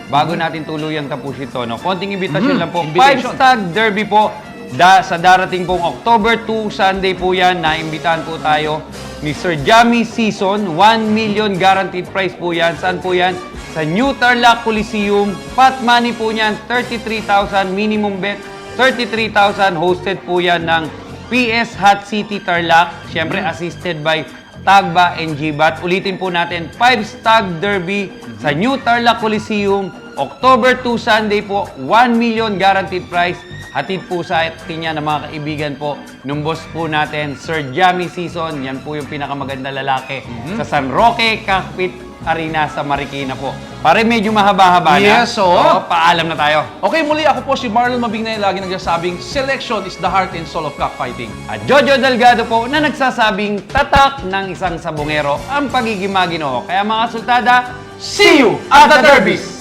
bago natin tuluyang tapusin ito, no? Konting imbitasyon lang po. Invitation. 5-Stag Derby po. Sa darating pong October 2, Sunday po yan, naimbitahan po tayo ni Sir Jamie Season. 1 million guaranteed prize po yan. Saan po yan? Sa New Tarlac Coliseum. Pot money po yan, 33,000 minimum bet. 33,000 hosted po yan ng PS Hot City Tarlac. Siyempre, assisted by Tagba and Gibat. Ulitin po natin, 5-Stag Derby sa New Tarlac Coliseum. October 2, Sunday po, 1 million guaranteed prize. Hatid po sa atin yan ng mga kaibigan po nung boss po natin, Sir Jamie Season. Yan po yung pinakamaganda lalaki sa San Roque Cockpit Arena sa Marikina po. Pare, medyo mahaba-haba na. Yes, oo. Paalam na tayo. Okay, muli ako po si Marlon Mabignay, lagi nagsasabing, selection is the heart and soul of cockfighting. At Jojo Delgado po na nagsasabing tatak ng isang sabongero ang pagiging maginoo. Kaya mga sultada, See you at the derbies!